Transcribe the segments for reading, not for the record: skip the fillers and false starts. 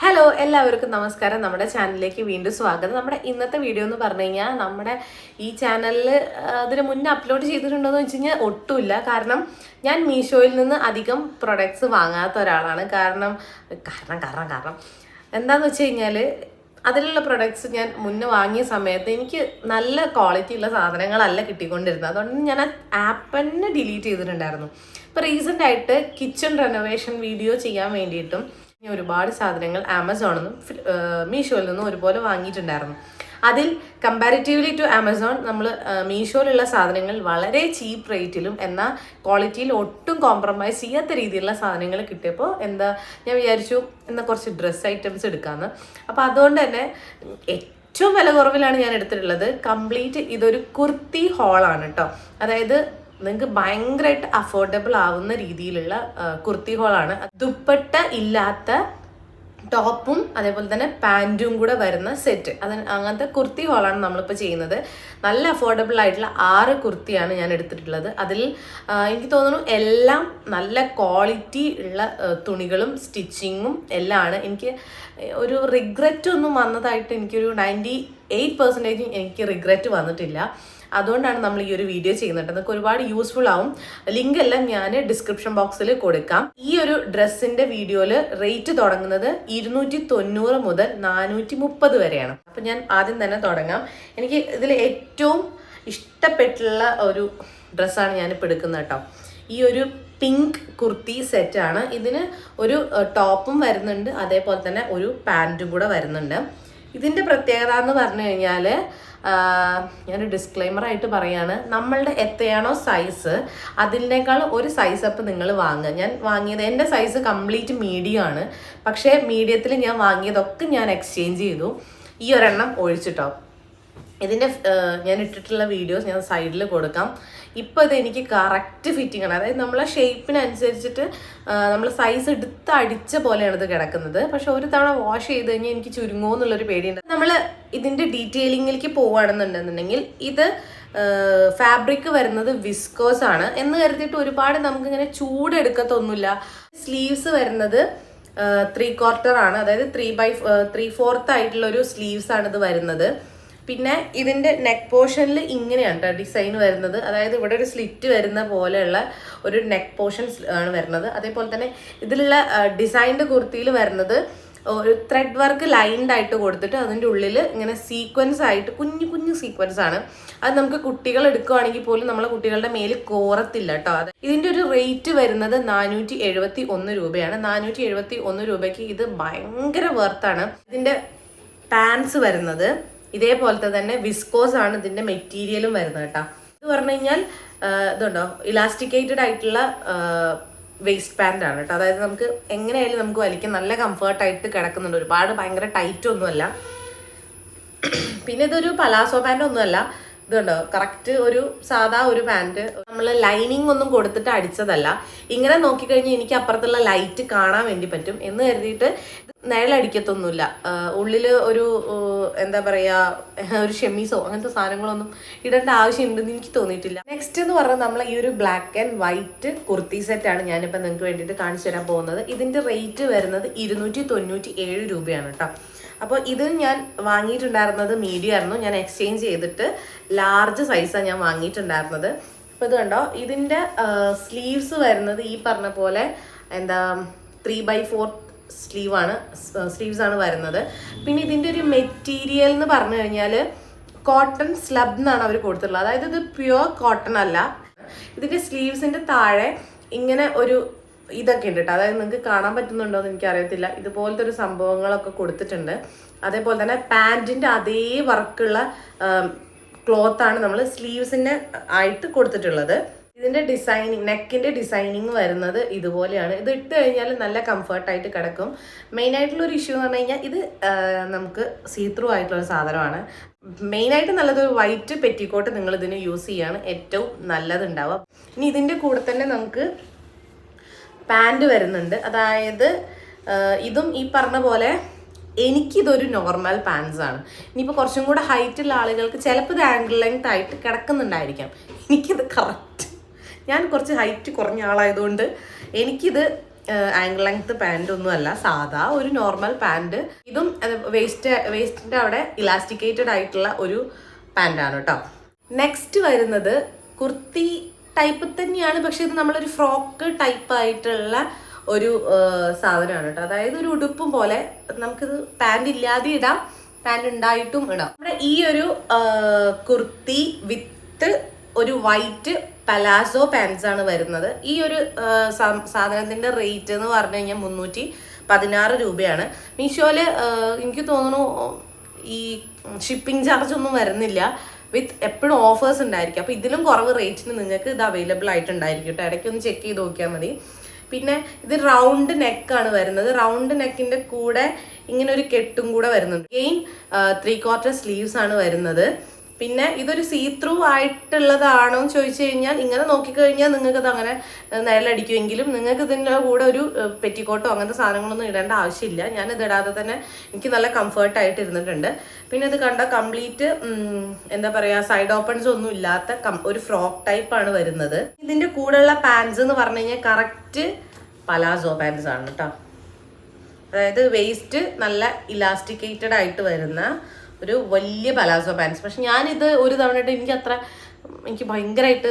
Hello എല്ലാവർക്കും നമസ്കാരം. നമ്മുടെ ചാനലിലേക്ക് വീണ്ടും സ്വാഗതം. നമ്മുടെ ഇന്നത്തെ വീഡിയോ എന്ന് പറഞ്ഞു കഴിഞ്ഞാൽ നമ്മുടെ ഈ ചാനലിൽ അതിന് മുന്നേ അപ്ലോഡ് ചെയ്തിട്ടുണ്ടോ എന്ന് വെച്ച് കഴിഞ്ഞാൽ ഒട്ടുമില്ല. കാരണം ഞാൻ മീഷോയിൽ നിന്ന് അധികം പ്രൊഡക്ട്സ് വാങ്ങാത്ത ഒരാളാണ്. കാരണം എന്താണെന്ന് വെച്ച് കഴിഞ്ഞാൽ അതിലുള്ള പ്രൊഡക്ട്സ് ഞാൻ മുന്നേ വാങ്ങിയ സമയത്ത് എനിക്ക് നല്ല ക്വാളിറ്റി ഉള്ള സാധനങ്ങളല്ല കിട്ടിക്കൊണ്ടിരുന്നത്. അതുകൊണ്ട് ഞാൻ ആ ആപ്പ് തന്നെ ഡിലീറ്റ് ചെയ്തിട്ടുണ്ടായിരുന്നു. ഇപ്പോൾ റീസെൻ്റ് ആയിട്ട് കിച്ചൺ റെനോവേഷൻ വീഡിയോ ചെയ്യാൻ വേണ്ടിയിട്ടും ഒരുപാട് സാധനങ്ങൾ ആമസോണിൽ നിന്നും മീഷോയിൽ നിന്നും ഒരുപോലെ വാങ്ങിയിട്ടുണ്ടായിരുന്നു. അതിൽ കമ്പാരിറ്റീവ്ലി ടു ആമസോൺ നമ്മൾ മീഷോയിലുള്ള സാധനങ്ങൾ വളരെ ചീപ്പ് റേറ്റിലും എന്നാൽ ക്വാളിറ്റിയിൽ ഒട്ടും കോംപ്രമൈസ് ചെയ്യാത്ത രീതിയിലുള്ള സാധനങ്ങൾ കിട്ടിയപ്പോൾ ഞാൻ വിചാരിച്ചു എന്നാൽ കുറച്ച് ഡ്രസ്സ് ഐറ്റംസ് എടുക്കാമെന്ന്. അപ്പോൾ അതുകൊണ്ട് തന്നെ ഏറ്റവും വില കുറവിലാണ് ഞാൻ എടുത്തിട്ടുള്ളത്. കംപ്ലീറ്റ് ഇതൊരു കുർത്തി ഹോളാണ് കേട്ടോ. അതായത് നിങ്ങൾക്ക് ഭയങ്കരമായിട്ട് അഫോർഡബിൾ ആവുന്ന രീതിയിലുള്ള കുർത്തി ഹോളാണ്. ദുപ്പട്ട ഇല്ലാത്ത ടോപ്പും അതേപോലെ തന്നെ പാൻറ്റും കൂടെ വരുന്ന സെറ്റ്, അങ്ങനത്തെ കുർത്തി ഹോളാണ് നമ്മളിപ്പോൾ ചെയ്യുന്നത്. നല്ല അഫോർഡബിൾ ആയിട്ടുള്ള 6 കുർത്തിയാണ് ഞാൻ എടുത്തിട്ടുള്ളത്. അതിൽ എനിക്ക് തോന്നുന്നു എല്ലാം നല്ല ക്വാളിറ്റി ഉള്ള തുണികളും സ്റ്റിച്ചിങ്ങും എല്ലാം ആണ്. എനിക്ക് ഒരു റിഗ്രറ്റ് ഒന്നും വന്നതായിട്ട് എനിക്കൊരു 98% എനിക്ക് റിഗ്രറ്റ് വന്നിട്ടില്ല. അതുകൊണ്ടാണ് നമ്മൾ ഈ ഒരു വീഡിയോ ചെയ്യുന്നത്. നിങ്ങൾക്ക് ഒരുപാട് യൂസ്ഫുൾ ആവും. ലിങ്ക് എല്ലാം ഞാൻ ഡിസ്ക്രിപ്ഷൻ ബോക്സിൽ കൊടുക്കാം. ഈ ഒരു ഡ്രസ്സിന്റെ വീഡിയോയിൽ റേറ്റ് തുടങ്ങുന്നത് 290 മുതൽ 430 വരെയാണ്. അപ്പം ഞാൻ ആദ്യം തന്നെ തുടങ്ങാം. എനിക്ക് ഇതിൽ ഏറ്റവും ഇഷ്ടപ്പെട്ടുള്ള ഒരു ഡ്രസ്സാണ് ഞാനിപ്പോൾ എടുക്കുന്നത് കേട്ടോ. ഈ ഒരു പിങ്ക് കുർത്തി സെറ്റാണ്. ഇതിന് ഒരു ടോപ്പും വരുന്നുണ്ട്, അതേപോലെ തന്നെ ഒരു പാൻറ്റും കൂടെ വരുന്നുണ്ട്. ഇതിൻ്റെ പ്രത്യേകത എന്ന് പറഞ്ഞു കഴിഞ്ഞാൽ ഞാനൊരു ഡിസ്ക്ലെയിമറായിട്ട് പറയാണ്, നമ്മളുടെ എത്രയാണോ സൈസ് അതിനേക്കാൾ ഒരു സൈസ് അപ്പ് നിങ്ങൾ വാങ്ങുക. ഞാൻ വാങ്ങിയത് എൻ്റെ സൈസ് കംപ്ലീറ്റ് മീഡിയം ആണ്. പക്ഷേ മീഡിയത്തിൽ ഞാൻ വാങ്ങിയതൊക്കെ ഞാൻ എക്സ്ചേഞ്ച് ചെയ്തു, ഈ ഒരെണ്ണം ഒഴിച്ചിട്ടോ. ഇതിൻ്റെ ഞാൻ ഇട്ടിട്ടുള്ള വീഡിയോസ് ഞാൻ സൈഡിൽ കൊടുക്കാം. ഇപ്പോൾ ഇത് എനിക്ക് കറക്റ്റ് ഫിറ്റിംഗ് ആണ്. അതായത് നമ്മളെ ഷേപ്പിനനുസരിച്ചിട്ട് നമ്മൾ സൈസ് എടുത്ത് അടിച്ച പോലെയാണ് ഇത് കിടക്കുന്നത്. പക്ഷെ ഒരു തവണ വാഷ് ചെയ്ത് കഴിഞ്ഞാൽ എനിക്ക് ചുരുങ്ങുമോ എന്നുള്ളൊരു പേടിയുണ്ട്. നമ്മൾ ഇതിൻ്റെ ഡീറ്റെയിലിങ്ങിലേക്ക് പോവുകയാണെന്നുണ്ടെന്നുണ്ടെങ്കിൽ ഇത് ഫാബ്രിക് വരുന്നത് വിസ്കോസ് ആണ് എന്ന് കരുതിയിട്ട് ഒരുപാട് നമുക്കിങ്ങനെ ചൂടെടുക്കത്തൊന്നുമില്ല. സ്ലീവ്സ് വരുന്നത് 3/4 ആണ്. അതായത് 3/4 ആയിട്ടുള്ളൊരു സ്ലീവ്സ് ആണ് ഇത് വരുന്നത്. പിന്നെ ഇതിൻ്റെ നെക്ക് പോർഷനിൽ ഇങ്ങനെയാണ് കേട്ടോ ഡിസൈൻ വരുന്നത്. അതായത് ഇവിടെ ഒരു സ്ലിറ്റ് വരുന്ന പോലെയുള്ള ഒരു നെക്ക് പോർഷൻ ആണ് വരുന്നത്. അതേപോലെ തന്നെ ഇതിലുള്ള ഡിസൈൻഡ് കുർത്തിയിൽ വരുന്നത് ഒരു ത്രെഡ് വർക്ക് ലൈൻഡ് ആയിട്ട് കൊടുത്തിട്ട് അതിൻ്റെ ഉള്ളിൽ ഇങ്ങനെ സീക്വൻസ് ആയിട്ട് കുഞ്ഞു കുഞ്ഞു സീക്വൻസ് ആണ്. അത് നമുക്ക് കുട്ടികൾ എടുക്കുകയാണെങ്കിൽ പോലും നമ്മളെ കുട്ടികളുടെ മേല് കോറത്തില്ല കേട്ടോ. ഇതിൻ്റെ ഒരു റേറ്റ് വരുന്നത് 471 രൂപയാണ്. 471 രൂപയ്ക്ക് ഇത് ഭയങ്കര വർത്താണ്. ഇതിൻ്റെ പാൻസ് വരുന്നത് ഇതേപോലത്തെ തന്നെ വിസ്കോസ് ആണ് ഇതിൻ്റെ മെറ്റീരിയലും വരുന്നത് കേട്ടോ. ഇത് പറഞ്ഞു കഴിഞ്ഞാൽ ഇതുണ്ടോ ഇലാസ്റ്റിക്കേറ്റഡ് ആയിട്ടുള്ള വേസ്റ്റ് പാൻ്റ് ആണ് കേട്ടോ. അതായത് നമുക്ക് എങ്ങനെയായാലും നമുക്ക് വലിക്കാൻ നല്ല കംഫർട്ടായിട്ട് കിടക്കുന്നുണ്ട്. ഒരുപാട് ഭയങ്കര ടൈറ്റ് ഒന്നുമല്ല. പിന്നെ ഇതൊരു പലാസോ പാൻ്റ് ഒന്നുമല്ല. ഇതുണ്ടോ കറക്റ്റ് ഒരു സാധാ ഒരു പാൻറ്. നമ്മൾ ലൈനിങ് ഒന്നും കൊടുത്തിട്ട് അടിച്ചതല്ല. ഇങ്ങനെ നോക്കിക്കഴിഞ്ഞാൽ എനിക്ക് അപ്പുറത്തുള്ള ലൈറ്റ് കാണാൻ വേണ്ടി പറ്റും എന്ന് കരുതിയിട്ട് നിഴലടിക്കത്തൊന്നുമില്ല. ഉള്ളിൽ ഒരു എന്താ പറയുക ഒരു ഷെമീസോ അങ്ങനത്തെ സാധനങ്ങളൊന്നും ഇടേണ്ട ആവശ്യമുണ്ടെന്ന് എനിക്ക് തോന്നിയിട്ടില്ല. നെക്സ്റ്റ് എന്ന് പറഞ്ഞാൽ നമ്മൾ ഈ ഒരു ബ്ലാക്ക് ആൻഡ് വൈറ്റ് കുർത്തി സെറ്റാണ് ഞാനിപ്പോൾ നിങ്ങൾക്ക് വേണ്ടിയിട്ട് കാണിച്ചു തരാൻ പോകുന്നത്. ഇതിൻ്റെ റേറ്റ് വരുന്നത് 297 രൂപയാണ് കേട്ടോ. അപ്പോൾ ഇത് ഞാൻ വാങ്ങിയിട്ടുണ്ടായിരുന്നത് മീഡിയം ആയിരുന്നു. ഞാൻ എക്സ്ചേഞ്ച് ചെയ്തിട്ട് ലാർജ് സൈസാണ് ഞാൻ വാങ്ങിയിട്ടുണ്ടായിരുന്നത്. അപ്പോൾ ഇത് കണ്ടോ ഇതിൻ്റെ സ്ലീവ്സ് വരുന്നത് ഈ പറഞ്ഞ പോലെ 3/4 സ്ലീവ്സ് ആണ് വരുന്നത്. പിന്നെ ഇതിൻ്റെ ഒരു മെറ്റീരിയൽ എന്ന് പറഞ്ഞു കഴിഞ്ഞാൽ കോട്ടൺ സ്ലബ് എന്നാണ് അവർ കൊടുത്തിട്ടുള്ളത്. അതായത് ഇത് പ്യുവർ കോട്ടൺ അല്ല. ഇതിൻ്റെ സ്ലീവ്സിൻ്റെ താഴെ ഇങ്ങനെ ഒരു ഇതൊക്കെ ഉണ്ട് കേട്ടോ. അതായത് നിങ്ങൾക്ക് കാണാൻ പറ്റുന്നുണ്ടോ എന്ന് എനിക്കറിയത്തില്ല. ഇതുപോലത്തെ ഒരു സംഭവങ്ങളൊക്കെ കൊടുത്തിട്ടുണ്ട്. അതേപോലെ തന്നെ പാൻറ്റിൻ്റെ അതേ വർക്കുള്ള ക്ലോത്താണ് നമ്മൾ സ്ലീവ്സിൻ്റെ ആയിട്ട് കൊടുത്തിട്ടുള്ളത്. ഇതിൻ്റെ ഡിസൈനിങ് നെക്കിൻ്റെ ഡിസൈനിങ് വരുന്നത് ഇതുപോലെയാണ്. ഇത് ഇട്ട് കഴിഞ്ഞാൽ നല്ല കംഫർട്ടായിട്ട് കിടക്കും. മെയിനായിട്ടുള്ളൊരു ഇഷ്യൂ എന്ന് പറഞ്ഞു കഴിഞ്ഞാൽ ഇത് നമുക്ക് സീത്രൂ ആയിട്ടുള്ളൊരു സാധനമാണ്. മെയിനായിട്ട് നല്ലതൊരു വൈറ്റ് പെറ്റിക്കോട്ട് നിങ്ങൾ ഇതിന് യൂസ് ചെയ്യാണ് ഏറ്റവും നല്ലതുണ്ടാവുക. ഇനി ഇതിൻ്റെ കൂടെ തന്നെ നമുക്ക് പാൻറ് വരുന്നുണ്ട്. അതായത് ഇതും ഈ പറഞ്ഞ പോലെ എനിക്കിതൊരു നോർമൽ പാൻസ് ആണ്. ഇനിയിപ്പോൾ കുറച്ചും കൂടെ ഹൈറ്റുള്ള ആളുകൾക്ക് ചിലപ്പോൾ ഇത് ആംഗിൾ ലെങ്ത് ആയിട്ട് കിടക്കുന്നുണ്ടായിരിക്കാം. എനിക്കിത് കറക്റ്റ്, ഞാൻ കുറച്ച് ഹൈറ്റ് കുറഞ്ഞ ആളായതുകൊണ്ട് എനിക്കിത് ആങ്കിൾ ലെങ്ത് പാൻറ് ഒന്നും അല്ല, സാധാ ഒരു നോർമൽ പാൻറ്. ഇതും വേസ്റ്റിന്റെ അവിടെ ഇലാസ്റ്റിക്കേറ്റഡ് ആയിട്ടുള്ള ഒരു പാൻറ്റാണ് കേട്ടോ. നെക്സ്റ്റ് വരുന്നത് കുർത്തി ടൈപ്പ് തന്നെയാണ്, പക്ഷെ ഇത് നമ്മളൊരു ഫ്രോക്ക് ടൈപ്പ് ആയിട്ടുള്ള ഒരു സാധനമാണ് കേട്ടോ. അതായത് ഒരു ഉടുപ്പും പോലെ നമുക്കിത് പാൻറ് ഇല്ലാതെ ഇടാം, പാൻറ് ഉണ്ടായിട്ടും ഇടാം. നമ്മുടെ ഈ ഒരു കുർത്തി വിത്ത് ഒരു വൈറ്റ് പലാസോ പാൻസ് ആണ് വരുന്നത്. ഈ ഒരു സാധനത്തിന്റെ റേറ്റ് എന്ന് പറഞ്ഞു കഴിഞ്ഞാൽ 316 രൂപയാണ്. മീഷോയില് എനിക്ക് തോന്നുന്നു ഈ ഷിപ്പിംഗ് ചാർജ് ഒന്നും വരുന്നില്ല, വിത്ത് എപ്പോഴും ഓഫേഴ്സ് ഉണ്ടായിരിക്കും. അപ്പോൾ ഇതിലും കുറവ് റേറ്റിന് നിങ്ങൾക്ക് ഇത് അവൈലബിൾ ആയിട്ടുണ്ടായിരിക്കും കേട്ടോ. ഇടയ്ക്ക് ഒന്ന് ചെക്ക് ചെയ്ത് നോക്കിയാൽ മതി. പിന്നെ ഇത് റൗണ്ട് നെക്കാണ് വരുന്നത്. റൗണ്ട് നെക്കിന്റെ കൂടെ ഇങ്ങനെ ഒരു കെട്ടും കൂടെ വരുന്നുണ്ട്. അഗെയിൻ 3/4 സ്ലീവ്സ് ആണ് വരുന്നത്. പിന്നെ ഇതൊരു സീ ത്രൂ ആയിട്ടുള്ളതാണോ എന്ന് ചോദിച്ചു കഴിഞ്ഞാൽ ഇങ്ങനെ നോക്കിക്കഴിഞ്ഞാൽ നിങ്ങൾക്കത് അങ്ങനെ നിഴലടിക്കുമെങ്കിലും നിങ്ങൾക്ക് ഇതിൻ്റെ കൂടെ ഒരു പെറ്റിക്കോട്ടോ അങ്ങനത്തെ സാധനങ്ങളൊന്നും ഇടേണ്ട ആവശ്യമില്ല. ഞാനിത് ഇടാതെ തന്നെ എനിക്ക് നല്ല കംഫർട്ടായിട്ട് ഇരുന്നിട്ടുണ്ട്. പിന്നെ ഇത് കണ്ട കംപ്ലീറ്റ് എന്താ പറയുക, സൈഡ് ഓപ്പൺസ് ഒന്നും ഇല്ലാത്ത ഒരു ഫ്രോക്ക് ടൈപ്പാണ് വരുന്നത്. ഇതിൻ്റെ കൂടെയുള്ള പാൻസ് എന്ന് പറഞ്ഞു കഴിഞ്ഞാൽ കറക്റ്റ് പലാസോ പാൻസ് ആണ് കേട്ടോ. അതായത് വേസ്റ്റ് നല്ല ഇലാസ്റ്റിക്കേറ്റഡ് ആയിട്ട് വരുന്ന ഒരു വലിയ പലാസോ പാൻസ്. പക്ഷെ ഞാനിത് ഒരു തവണയായിട്ട് എനിക്ക് ഭയങ്കരമായിട്ട്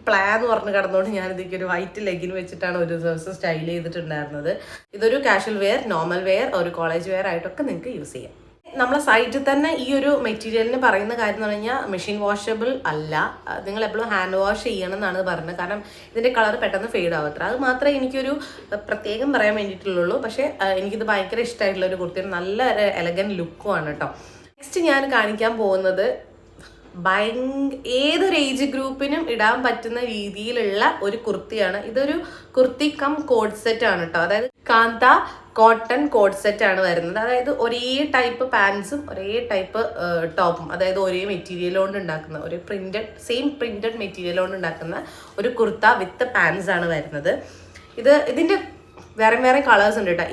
പ്ലാൻ പറഞ്ഞ് കിടന്നുകൊണ്ട് ഞാനിതൊക്കെ ഒരു വൈറ്റ് ലെഗിൻ വെച്ചിട്ടാണ് ഒരു ദിവസം സ്റ്റൈൽ ചെയ്തിട്ടുണ്ടായിരുന്നത്. ഇതൊരു കാഷ്വൽ വെയർ, നോർമൽ വെയർ, ഒരു കോളേജ് വെയർ ആയിട്ടൊക്കെ നിങ്ങൾക്ക് യൂസ് ചെയ്യാം. നമ്മളെ സൈറ്റിൽ തന്നെ ഈ ഒരു മെറ്റീരിയലിന് പറയുന്ന കാര്യം എന്ന് പറഞ്ഞാൽ മെഷീൻ വാഷബിൾ അല്ല, നിങ്ങൾ എപ്പോഴും ഹാൻഡ് വാഷ് ചെയ്യണം എന്നാണ് പറഞ്ഞത്. കാരണം ഇതിൻ്റെ കളർ പെട്ടെന്ന് ഫെയ്ഡ് ആവത്ര. അത് മാത്രമേ എനിക്കൊരു പ്രത്യേകം പറയാൻ വേണ്ടിയിട്ടുള്ളൂ. പക്ഷേ എനിക്കിത് ഭയങ്കര ഇഷ്ടമായിട്ടുള്ള ഒരു കുർത്തി, നല്ല എലഗൻറ്റ് ലുക്കുമാണ് കേട്ടോ. നെക്സ്റ്റ് ഞാൻ കാണിക്കാൻ പോകുന്നത് ഏതൊരു ഏജ് ഗ്രൂപ്പിനും ഇടാൻ പറ്റുന്ന രീതിയിലുള്ള ഒരു കുർത്തിയാണ്. ഇതൊരു കുർത്തി കം കോഡ് സെറ്റ് ആണ് കേട്ടോ. അതായത് കാന്ത കോട്ടൺ കോഡ് സെറ്റ് ആണ് വരുന്നത്. അതായത് ഒരേ ടൈപ്പ് പാൻസും ഒരേ ടൈപ്പ് ടോപ്പും, അതായത് ഒരേ മെറ്റീരിയൽ കൊണ്ട് ഉണ്ടാക്കുന്ന ഒരു സെയിം പ്രിന്റഡ് മെറ്റീരിയൽ കൊണ്ട് ഉണ്ടാക്കുന്ന ഒരു കുർത്ത വിത്ത് പാൻസ് ആണ് വരുന്നത്. ഇതിൻ്റെ വേറെ കളേഴ്സ് ഉണ്ട് കേട്ടോ.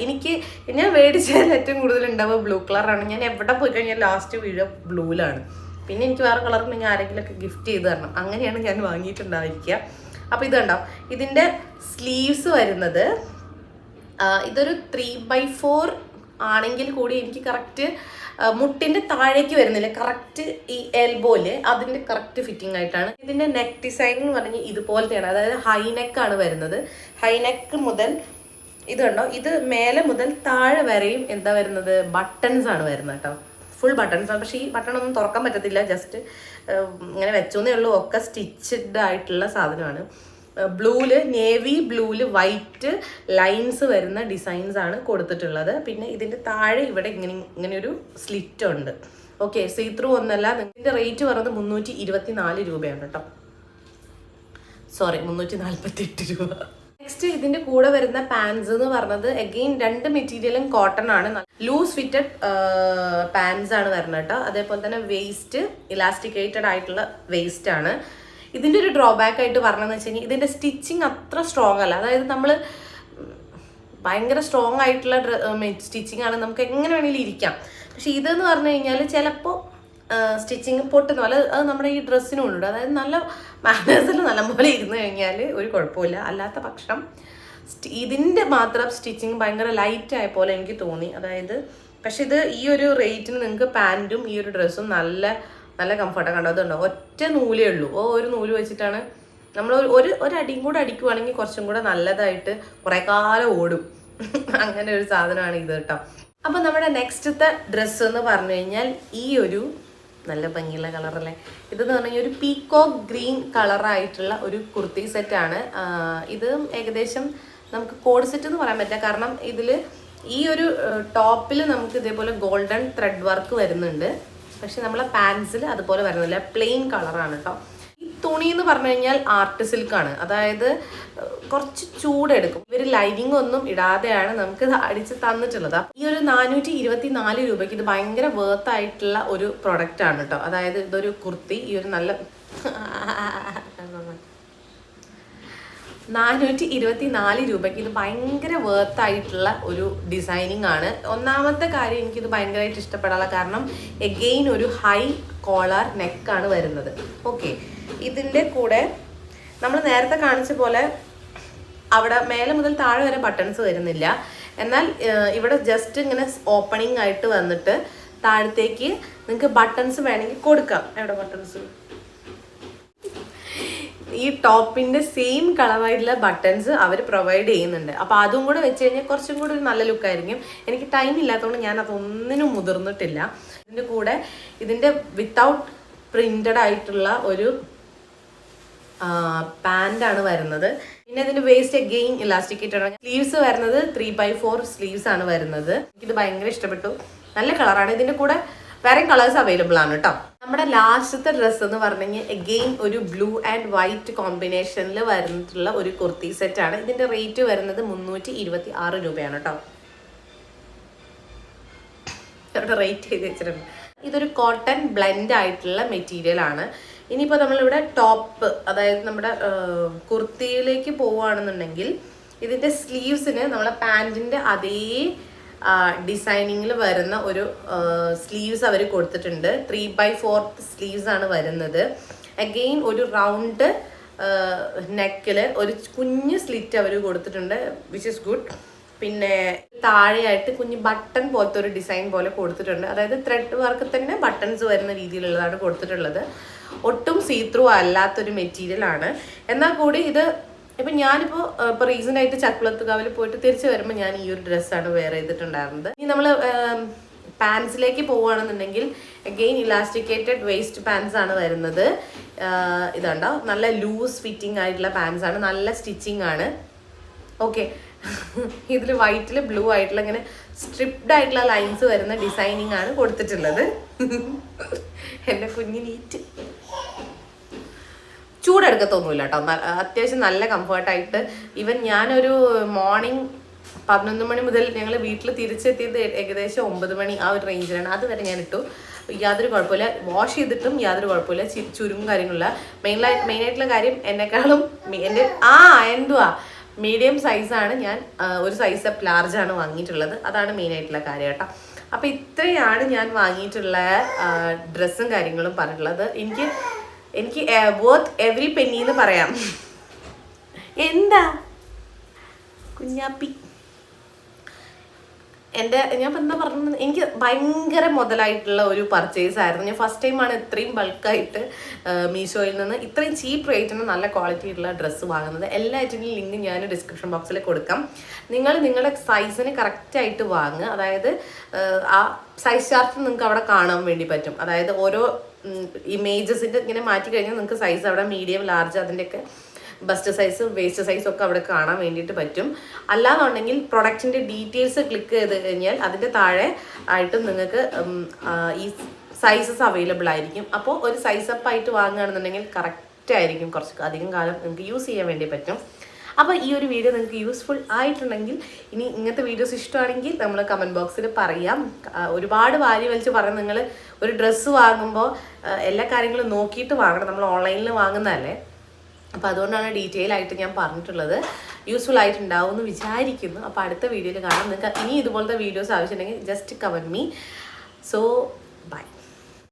ഞാൻ മേടിച്ചതിൽ ഏറ്റവും കൂടുതൽ ഉണ്ടാവുക ബ്ലൂ കളറാണ്. ഞാൻ എവിടെ പോയി കഴിഞ്ഞാൽ ലാസ്റ്റ് വീഴുക ബ്ലൂവിലാണ്. പിന്നെ എനിക്ക് വേറെ കളർ ഉണ്ടെങ്കിൽ ആരെങ്കിലുമൊക്കെ ഗിഫ്റ്റ് ചെയ്ത് തരണം, അങ്ങനെയാണ് ഞാൻ വാങ്ങിയിട്ടുണ്ടായിരിക്കുക. അപ്പോൾ ഇത് കണ്ടോ, ഇതിൻ്റെ സ്ലീവ്സ് വരുന്നത് ഇതൊരു 3/4 ആണെങ്കിൽ കൂടി എനിക്ക് കറക്റ്റ് മുട്ടിൻ്റെ താഴേക്ക് വരുന്നില്ല, കറക്റ്റ് ഈ എൽബോയില് അതിൻ്റെ കറക്റ്റ് ഫിറ്റിംഗ് ആയിട്ടാണ്. ഇതിൻ്റെ നെക്ക് ഡിസൈൻ എന്ന് പറഞ്ഞാൽ ഇതുപോലത്തെയാണ്. അതായത് ഹൈ നെക്കാണ് വരുന്നത്. ഹൈ നെക്ക് മുതൽ ഇത് കണ്ടോ, ഇത് മേലെ മുതൽ താഴെ വരെയും എന്താ വരുന്നത്, ബട്ടൺസ് ആണ് വരുന്നത് കേട്ടോ. ഫുൾ ബട്ടൺസ് ആണ്. പക്ഷേ ഈ ബട്ടൺ ഒന്നും തുറക്കാൻ പറ്റത്തില്ല, ജസ്റ്റ് ഇങ്ങനെ വെച്ചോന്നേ ഉള്ളൂ. ഒക്കെ സ്റ്റിച്ചഡ് ആയിട്ടുള്ള സാധനമാണ്. ബ്ലൂവില്, നേവി ബ്ലൂവില് വൈറ്റ് ലൈൻസ് വരുന്ന ഡിസൈൻസ് ആണ് കൊടുത്തിട്ടുള്ളത്. പിന്നെ ഇതിൻ്റെ താഴെ ഇവിടെ ഇങ്ങനെ ഒരു സ്ലിറ്റ് ഉണ്ട്. ഓക്കെ, സീ ത്രൂ ഒന്നല്ല. ഇതിൻ്റെ റേറ്റ് പറയുന്നത് 324 രൂപയാണ് കേട്ടോ. സോറി, 348 രൂപ. നെക്സ്റ്റ് ഇതിന്റെ കൂടെ വരുന്ന പാൻസ് എന്ന് പറഞ്ഞത് അഗെയിൻ 2 മെറ്റീരിയലും കോട്ടൺ ആണ്. ലൂസ് ഫിറ്റഡ് പാൻസ് ആണ് വരുന്നത് കേട്ടോ. അതേപോലെ തന്നെ വേസ്റ്റ് ഇലാസ്റ്റിക്കേറ്റഡ് ആയിട്ടുള്ള വേസ്റ്റ് ആണ്. ഇതിന്റെ ഒരു ഡ്രോബാക്ക് ആയിട്ട് പറഞ്ഞതെന്ന് വെച്ച് കഴിഞ്ഞാൽ ഇതിന്റെ സ്റ്റിച്ചിങ് അത്ര സ്ട്രോങ് അല്ല. അതായത് നമ്മൾ ഭയങ്കര സ്ട്രോങ് ആയിട്ടുള്ള സ്റ്റിച്ചിങ് ആണ്, നമുക്ക് എങ്ങനെ വേണമെങ്കിലും ഇരിക്കാം. പക്ഷെ ഇതെന്ന് പറഞ്ഞു കഴിഞ്ഞാൽ ചിലപ്പോൾ സ്റ്റിച്ചിങ് പൊട്ടുന്ന പോലെ അത് നമ്മുടെ ഈ ഡ്രസ്സിനും ഉണ്ട്. അതായത് നല്ല മാനേഴ്സിൽ നല്ലപോലെ ഇരുന്ന് കഴിഞ്ഞാൽ ഒരു കുഴപ്പമില്ല. അല്ലാത്ത പക്ഷം ഇതിൻ്റെ മാത്രം സ്റ്റിച്ചിങ് ഭയങ്കര ലൈറ്റ് ആയ പോലെ എനിക്ക് തോന്നി. അതായത് പക്ഷെ ഇത് ഈ ഒരു റേറ്റിന് നിങ്ങൾക്ക് പാൻറ്റും ഈ ഒരു ഡ്രസ്സും നല്ല കംഫർട്ടാണ്. കണ്ടോ, അതുണ്ടോ, ഒറ്റ നൂലേ ഉള്ളൂ. ഒരു നൂല് വെച്ചിട്ടാണ് നമ്മൾ ഒരു അടിയും കൂടെ അടിക്കുവാണെങ്കിൽ കുറച്ചും കൂടെ നല്ലതായിട്ട് കുറേ കാലം ഓടും. അങ്ങനെ ഒരു സാധനമാണ് ഇത് കേട്ടോ. അപ്പം നമ്മുടെ നെക്സ്റ്റത്തെ ഡ്രസ്സ് എന്ന് പറഞ്ഞു കഴിഞ്ഞാൽ ഈ ഒരു നല്ല ഭംഗിയുള്ള കളറല്ലേ. ഇതെന്ന് പറഞ്ഞു കഴിഞ്ഞാൽ ഒരു പീകോക്ക് ഗ്രീൻ കളറായിട്ടുള്ള ഒരു കുർത്തി സെറ്റാണ്. ഇത് ഏകദേശം നമുക്ക് കോഡ് സെറ്റ് എന്ന് പറയാൻ പറ്റില്ല. കാരണം ഇതിൽ ഈ ഒരു ടോപ്പിൽ നമുക്ക് ഇതേപോലെ ഗോൾഡൻ ത്രെഡ് വർക്ക് വരുന്നുണ്ട്. പക്ഷെ നമ്മളെ പാൻസിൽ അതുപോലെ വരുന്നില്ല, പ്ലെയിൻ കളറാണ് കേട്ടോ. ഈ തുണി എന്ന് പറഞ്ഞു കഴിഞ്ഞാൽ ആർട്ട് സിൽക്കാണ്. അതായത് കുറച്ച് ചൂടെടുക്കും. ഇവർ ലൈനിങ് ഒന്നും ഇടാതെയാണ് നമുക്ക് ഇത് അടിച്ച് തന്നിട്ടുള്ളത്. ഈ ഒരു 424 രൂപയ്ക്ക് ഇത് ഭയങ്കര വേർത്ത് ആയിട്ടുള്ള ഒരു പ്രൊഡക്റ്റ് ആണ് കേട്ടോ. അതായത് ഇതൊരു കുർത്തി, ഈ ഒരു നല്ല 424 രൂപയ്ക്ക് ഇത് ഭയങ്കര വേർത്ത് ആയിട്ടുള്ള ഒരു ഡിസൈനിങ് ആണ്. ഒന്നാമത്തെ കാര്യം എനിക്കിത് ഭയങ്കരമായിട്ട് ഇഷ്ടപ്പെടാനുള്ള കാരണം എഗെയിൻ ഒരു ഹൈ കോളർ നെക്കാണ് വരുന്നത്. ഓക്കെ, ഇതിൻ്റെ കൂടെ നമ്മൾ നേരത്തെ കാണിച്ച പോലെ അവിടെ മേലെ മുതൽ താഴെ വരെ ബട്ടൺസ് വരുന്നില്ല. എന്നാൽ ഇവിടെ ജസ്റ്റ് ഇങ്ങനെ ഓപ്പണിംഗ് ആയിട്ട് വന്നിട്ട് താഴത്തേക്ക് നിങ്ങൾക്ക് ബട്ടൺസ് വേണമെങ്കിൽ കൊടുക്കാം. എവിടെ ബട്ടൺസ്? ഈ ടോപ്പിന്റെ സെയിം കളറായിട്ടുള്ള ബട്ടൺസ് അവർ പ്രൊവൈഡ് ചെയ്യുന്നുണ്ട്. അപ്പോൾ അതും കൂടെ വെച്ച് കഴിഞ്ഞാൽ കുറച്ചും കൂടി ഒരു നല്ല ലുക്കായിരിക്കും. എനിക്ക് ടൈം ഇല്ലാത്തതുകൊണ്ട് ഞാൻ അതൊന്നിനും മുതിർന്നിട്ടില്ല. ഇതിൻ്റെ കൂടെ ഇതിൻ്റെ വിത്തൗട്ട് പ്രിന്റഡ് ആയിട്ടുള്ള ഒരു പാൻ്റാണ് വരുന്നത്. പിന്നെ ഇതിന്റെ വേസ്റ്റ് അഗെയിൻ ഇലാസ്റ്റിക്കേറ്റഡ് ആണ്. സ്ലീവ്സ് വരുന്നത് 3/4 സ്ലീവ്സ് ആണ് വരുന്നത്. എനിക്കിത് ഭയങ്കര ഇഷ്ടപ്പെട്ടു. നല്ല കളറാണ്. ഇതിന്റെ കൂടെ വേറെ കളേഴ്സ് അവൈലബിൾ ആണ് കേട്ടോ. നമ്മുടെ ലാസ്റ്റത്തെ ഡ്രസ്സ് എന്ന് പറഞ്ഞു കഴിഞ്ഞാൽ അഗെയിൻ ഒരു ബ്ലൂ ആൻഡ് വൈറ്റ് കോമ്പിനേഷനിൽ വരുന്നിട്ടുള്ള ഒരു കുർത്തി സെറ്റ് ആണ്. ഇതിന്റെ റേറ്റ് വരുന്നത് 326 രൂപയാണ് കേട്ടോ. ഇവിടെ റേറ്റ് ചെയ്ത് വെച്ചിട്ടുണ്ട്. ഇതൊരു കോട്ടൺ ബ്ലെൻഡ് ആയിട്ടുള്ള മെറ്റീരിയൽ ആണ്. ഇനിയിപ്പോൾ നമ്മളിവിടെ ടോപ്പ്, അതായത് നമ്മുടെ കുർത്തിയിലേക്ക് പോവുകയാണെന്നുണ്ടെങ്കിൽ ഇതിൻ്റെ സ്ലീവ്സിന് നമ്മളെ പാൻറ്റിൻ്റെ അതേ ഡിസൈനിങ്ങിൽ വരുന്ന ഒരു സ്ലീവ്സ് അവർ കൊടുത്തിട്ടുണ്ട്. 3/4 സ്ലീവ്സ് ആണ് വരുന്നത്. അഗെയിൻ ഒരു റൗണ്ട് നെക്കിൽ ഒരു കുഞ്ഞ് സ്ലിറ്റ് അവർ കൊടുത്തിട്ടുണ്ട്, വിച്ച് ഇസ് ഗുഡ്. പിന്നെ താഴെയായിട്ട് കുഞ്ഞ് ബട്ടൺ പോലത്തെ ഒരു ഡിസൈൻ പോലെ കൊടുത്തിട്ടുണ്ട്. അതായത് ത്രെഡ് വർക്ക് തന്നെ ബട്ടൺസ് വരുന്ന രീതിയിലുള്ളതാണ് കൊടുത്തിട്ടുള്ളത്. ഒട്ടും സീത്രൂ അല്ലാത്തൊരു മെറ്റീരിയൽ ആണ്. എന്നാൽ കൂടി ഇത് ഇപ്പം ഞാനിപ്പോൾ ഇപ്പോൾ റീസെൻ്റ് ആയിട്ട് ചക്കുളത്തുകാവിൽ പോയിട്ട് തിരിച്ചു വരുമ്പോൾ ഞാൻ ഈ ഒരു ഡ്രസ്സാണ് വെയർ ചെയ്തിട്ടുണ്ടായിരുന്നത്. ഇനി നമ്മൾ പാൻസിലേക്ക് പോവുകയാണെന്നുണ്ടെങ്കിൽ അഗെയിൻ ഇലാസ്റ്റിക്കേറ്റഡ് വേസ്റ്റ് പാൻസ് ആണ് വരുന്നത്. ഇതുണ്ടോ, നല്ല ലൂസ് ഫിറ്റിംഗ് ആയിട്ടുള്ള പാൻസ് ആണ്, നല്ല സ്റ്റിച്ചിങ് ആണ്. ഓക്കെ, ഇതിൽ വൈറ്റിൽ ബ്ലൂ ആയിട്ടുള്ള ഇങ്ങനെ സ്ട്രിപ്ഡ് ആയിട്ടുള്ള ലൈൻസ് വരുന്ന ഡിസൈനിങ് ആണ് കൊടുത്തിട്ടുള്ളത്. എൻ്റെ കുഞ്ഞി നീറ്റ് ചൂടെടുക്കത്തൊന്നുമില്ല കേട്ടോ. അത്യാവശ്യം നല്ല കംഫർട്ടായിട്ട്. ഈവൻ ഞാനൊരു മോർണിംഗ് 11 മണി മുതൽ ഞങ്ങൾ വീട്ടിൽ തിരിച്ചെത്തിയത് ഏകദേശം 9 മണി ആ ഒരു റേഞ്ചിലാണ്. അതുവരെ ഞാൻ ഇട്ടു, യാതൊരു കുഴപ്പമില്ല. വാഷ് ചെയ്തിട്ടും യാതൊരു കുഴപ്പമില്ല. ചുരുങ്ങും കാര്യങ്ങളില്ല. മെയിനായിട്ടുള്ള കാര്യം എന്നെക്കാളും എൻ്റെ എന്തുവാ മീഡിയം സൈസാണ് ഞാൻ, ഒരു സൈസ് അപ്പ് ലാർജ് ആണ് വാങ്ങിയിട്ടുള്ളത്. അതാണ് മെയിനായിട്ടുള്ള കാര്യം കേട്ടോ. അപ്പോൾ ഇത്രയാണ് ഞാൻ വാങ്ങിയിട്ടുള്ള ഡ്രസ്സും കാര്യങ്ങളും പറഞ്ഞിട്ടുള്ളത്. എനിക്ക് വർത്ത് എവറി പെന്നി എന്ന് പറയാം. എന്താ കുഞ്ഞാപ്പി ഞാൻ എന്താ പറഞ്ഞത്, എനിക്ക് ഭയങ്കര മുതലായിട്ടുള്ള ഒരു പർച്ചേസ് ആയിരുന്നു. ഞാൻ ഫസ്റ്റ് ടൈമാണ് ഇത്രയും ബൾക്കായിട്ട് മീഷോയിൽ നിന്ന് ഇത്രയും ചീപ്പ് റേറ്റിന് നല്ല ക്വാളിറ്റി ഉള്ള ഡ്രസ്സ് വാങ്ങുന്നത്. എല്ലാ ഐറ്റത്തിൻ്റെയും ലിങ്ക് ഞാൻ ഡിസ്ക്രിപ്ഷൻ ബോക്സിൽ കൊടുക്കാം. നിങ്ങളുടെ സൈസിന് കറക്റ്റായിട്ട് വാങ്ങുക. അതായത് ആ സൈസ് ചാർട്ട് നിങ്ങൾക്ക് അവിടെ കാണാൻ വേണ്ടി പറ്റും. അതായത് ഓരോ ഇമേജസിൻ്റെ ഇങ്ങനെ മാറ്റി കഴിഞ്ഞാൽ നിങ്ങൾക്ക് സൈസ് അവിടെ മീഡിയം, ലാർജ്, അതിൻ്റെയൊക്കെ ബസ്റ്റ് സൈസ്, വേസ്റ്റ് സൈസും ഒക്കെ അവിടെ കാണാൻ വേണ്ടിയിട്ട് പറ്റും. അല്ലാന്നുണ്ടെങ്കിൽ പ്രൊഡക്റ്റിൻ്റെ ഡീറ്റെയിൽസ് ക്ലിക്ക് ചെയ്ത് കഴിഞ്ഞാൽ അതിൻ്റെ താഴെ ആയിട്ട് നിങ്ങൾക്ക് ഈ സൈസസ് അവൈലബിൾ ആയിരിക്കും. അപ്പോൾ ഒരു സൈസ് അപ്പ് ആയിട്ട് വാങ്ങുകയാണെന്നുണ്ടെങ്കിൽ കറക്റ്റ് ആയിരിക്കും, കുറച്ച് അധികം കാലം നിങ്ങൾക്ക് യൂസ് ചെയ്യാൻ വേണ്ടി പറ്റും. അപ്പോൾ ഈ ഒരു വീഡിയോ നിങ്ങൾക്ക് യൂസ്ഫുൾ ആയിട്ടുണ്ടെങ്കിൽ, ഇനി ഇങ്ങനത്തെ വീഡിയോസ് ഇഷ്ടമാണെങ്കിൽ നമ്മൾ കമൻറ്റ് ബോക്സിൽ പറയാം. ഒരുപാട് വാരി വലിച്ച് പറഞ്ഞ് നിങ്ങൾ ഒരു ഡ്രസ്സ് വാങ്ങുമ്പോൾ എല്ലാ കാര്യങ്ങളും നോക്കിയിട്ട് വാങ്ങണം. നമ്മൾ ഓൺലൈനിൽ വാങ്ങുന്നതല്ലേ. അപ്പോൾ അതുകൊണ്ടാണ് ഡീറ്റെയിൽ ആയിട്ട് ഞാൻ പറഞ്ഞിട്ടുള്ളത്. യൂസ്ഫുൾ ആയിട്ടുണ്ടാവും എന്ന് വിചാരിക്കുന്നു. അപ്പോൾ അടുത്ത വീഡിയോയിൽ കാണാം. നിങ്ങൾക്ക് ഇനി ഇതുപോലത്തെ വീഡിയോസ് ആവശ്യമുണ്ടെങ്കിൽ just comment me. So by.